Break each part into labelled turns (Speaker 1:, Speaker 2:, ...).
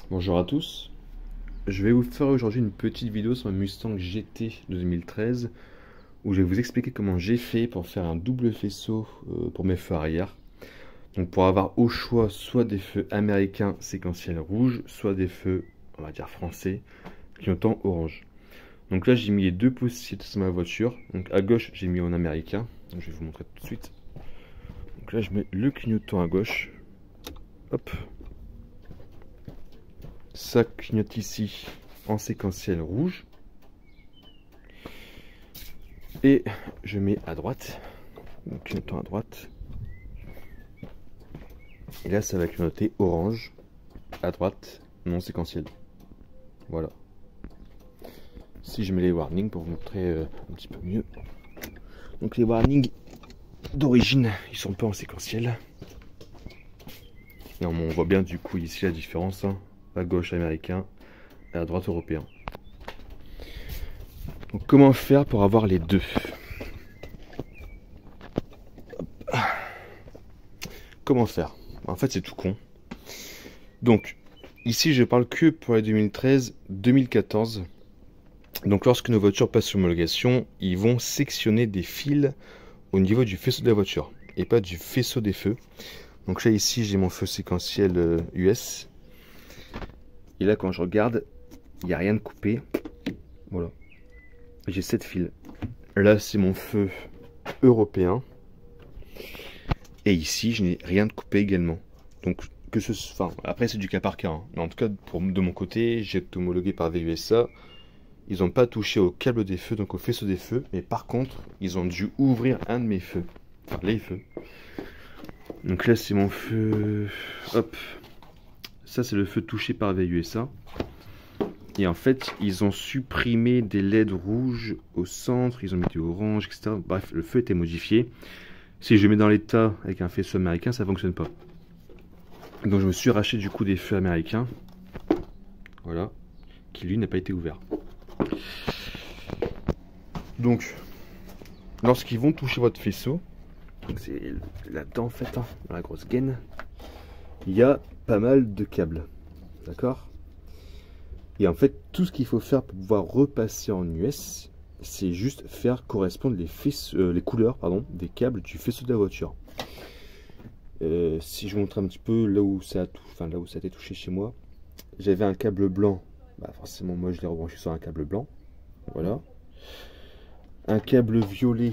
Speaker 1: Bonjour à tous, je vais vous faire aujourd'hui une petite vidéo sur ma Mustang GT de 2013 où je vais vous expliquer comment j'ai fait pour faire un double faisceau pour mes feux arrière. Donc pour avoir au choix soit des feux américains séquentiels rouges, soit des feux, on va dire français, clignotant orange. Donc là j'ai mis les deux possibilités sur ma voiture. Donc à gauche j'ai mis en américain, donc je vais vous montrer tout de suite. Donc là je mets le clignotant à gauche, hop. Ça clignote ici en séquentiel rouge. Et je mets à droite, donc clignotant à droite. Et là ça va clignoter orange, à droite, non séquentiel. Voilà. Si je mets les warnings pour vous montrer un petit peu mieux. Donc les warnings d'origine, ils sont pas en séquentiel. Et on voit bien du coup ici la différence, hein. À gauche américain et à droite européen. Donc comment faire pour avoir les deux? Comment faire? En fait c'est tout con. Donc ici je parle que pour les 2013-2014. Donc lorsque nos voitures passent sur homologation, ils vont sectionner des fils au niveau du faisceau de la voiture et pas du faisceau des feux. Donc là ici j'ai mon feu séquentiel US. Et là quand je regarde, il n'y a rien de coupé. Voilà. J'ai 7 fils. Là c'est mon feu européen. Et ici je n'ai rien de coupé également. Donc que ce soit. Enfin, après c'est du cas par cas. Hein. Mais en tout cas de mon côté, j'ai été homologué par VUSA. Ils n'ont pas touché au câble des feux, donc au faisceau des feux. Mais par contre, ils ont dû ouvrir un de mes feux. Enfin les feux. Donc là c'est mon feu. Hop. Ça c'est le feu touché par VUSA. Et en fait, ils ont supprimé des LED rouges au centre, ils ont mis des oranges, etc. Bref, le feu était modifié. Si je le mets dans l'état avec un faisceau américain, ça ne fonctionne pas. Donc je me suis racheté du coup des feux américains. Voilà. Qui lui n'a pas été ouvert. Donc, lorsqu'ils vont toucher votre faisceau, c'est là-dedans en fait, hein, dans la grosse gaine, il y a pas mal de câbles. D'accord ? Et en fait, tout ce qu'il faut faire pour pouvoir repasser en US, c'est juste faire correspondre les couleurs des câbles du faisceau de la voiture. Si je vous montre un petit peu là où ça a été touché chez moi, j'avais un câble blanc. Bah forcément, moi je l'ai rebranché sur un câble blanc. Voilà. Un câble violet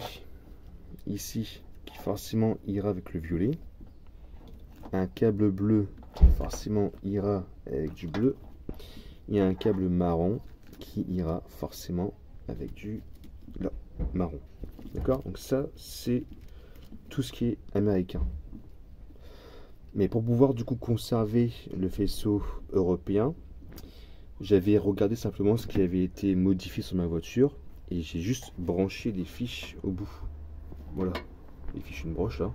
Speaker 1: ici qui forcément ira avec le violet. Un câble bleu qui forcément ira avec du bleu. Il y a un câble marron qui ira forcément avec du marron. D'accord? Donc ça, c'est tout ce qui est américain. Mais pour pouvoir du coup conserver le faisceau européen, j'avais regardé simplement ce qui avait été modifié sur ma voiture et j'ai juste branché des fiches au bout. Voilà, les fiches une broche là.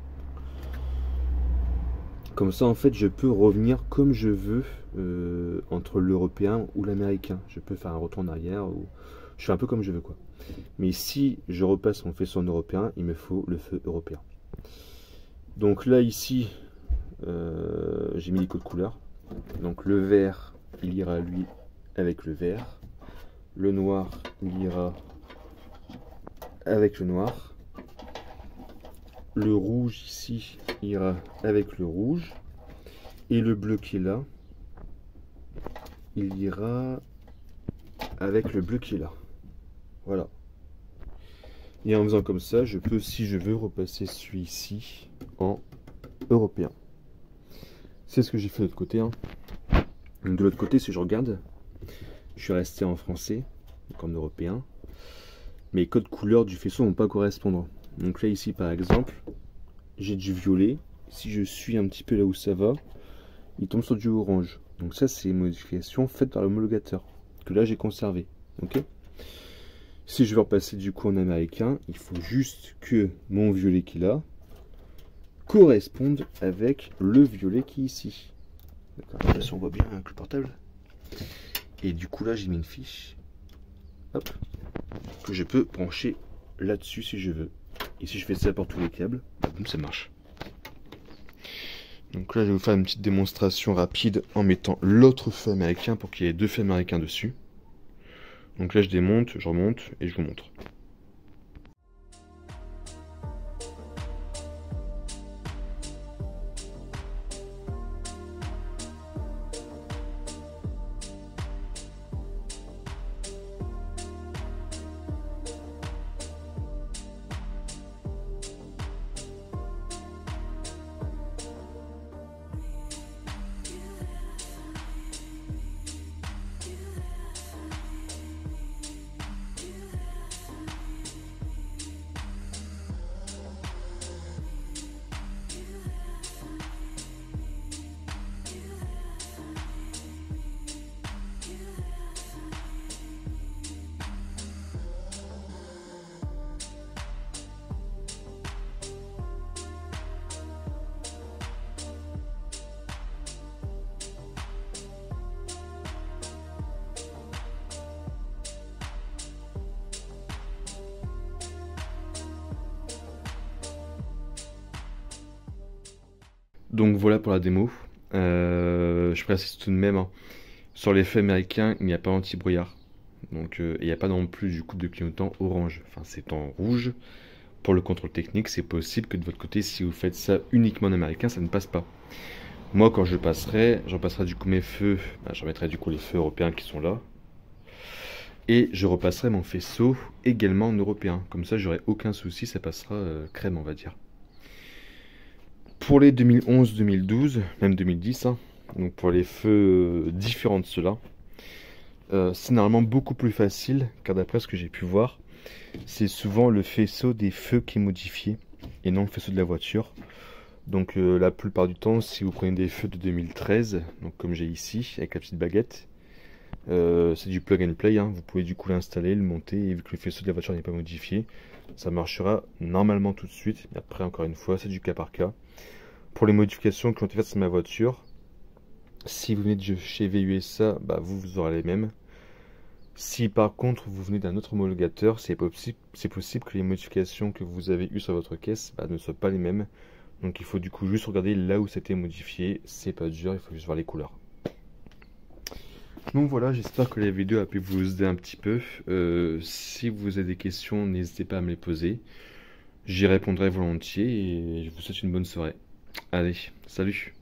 Speaker 1: Comme ça, en fait, je peux revenir comme je veux entre l'européen ou l'américain. Je peux faire un retour en arrière ou je fais un peu comme je veux, quoi. Mais si je repasse mon faisceau en européen, il me faut le feu européen. Donc là, ici, j'ai mis les codes couleurs. Donc le vert, il ira lui avec le vert. Le noir, il ira avec le noir. Le rouge ici ira avec le rouge. Et le bleu qui est là, il ira avec le bleu qui est là. Voilà. Et en faisant comme ça, je peux, si je veux, repasser celui-ci en européen. C'est ce que j'ai fait de l'autre côté. Hein. De l'autre côté, si je regarde, je suis resté en français, donc en européen. Mes codes couleurs du faisceau ne vont pas correspondre. Donc là, ici, par exemple, j'ai du violet. Si je suis un petit peu là où ça va, il tombe sur du orange. Donc ça, c'est une modification faite par l'homologateur, que là, j'ai conservé. Ok ? Si je veux repasser du coup en américain, il faut juste que mon violet qui est là corresponde avec le violet qui est ici. D'accord, là, si on voit bien avec le portable. Et du coup, là, j'ai mis une fiche. Hop, que je peux brancher là-dessus si je veux. Et si je fais ça pour tous les câbles, boum, ça marche. Donc là, je vais vous faire une petite démonstration rapide en mettant l'autre feu américain pour qu'il y ait deux feux américains dessus. Donc là, je démonte, je remonte et je vous montre. Donc voilà pour la démo. Je précise tout de même, hein, sur les feux américains, il n'y a pas anti-brouillard. Donc il n'y a pas non plus du coup de clignotant orange. Enfin, c'est en rouge. Pour le contrôle technique, c'est possible que de votre côté, si vous faites ça uniquement en américain, ça ne passe pas. Moi, quand je repasserai du coup mes feux, je remettrai du coup les feux européens qui sont là. Et je repasserai mon faisceau également en européen. Comme ça, j'aurai aucun souci, ça passera crème, on va dire. Pour les 2011-2012, même 2010, hein, donc pour les feux différents de ceux-là, c'est normalement beaucoup plus facile, car d'après ce que j'ai pu voir, c'est souvent le faisceau des feux qui est modifié, et non le faisceau de la voiture. Donc la plupart du temps, si vous prenez des feux de 2013, donc comme j'ai ici, avec la petite baguette, c'est du plug and play, hein, vous pouvez du coup l'installer, le monter, et vu que le faisceau de la voiture n'est pas modifié, ça marchera normalement tout de suite. Et après, encore une fois, c'est du cas par cas. Pour les modifications qui ont été faites sur ma voiture, si vous venez de chez VUSA, vous aurez les mêmes. Si par contre vous venez d'un autre homologateur, c'est possible que les modifications que vous avez eues sur votre caisse ne soient pas les mêmes. Donc il faut du coup juste regarder là où c'était modifié. C'est pas dur, il faut juste voir les couleurs. Donc voilà, j'espère que la vidéo a pu vous aider un petit peu. Si vous avez des questions, n'hésitez pas à me les poser. J'y répondrai volontiers et je vous souhaite une bonne soirée. Allez, salut!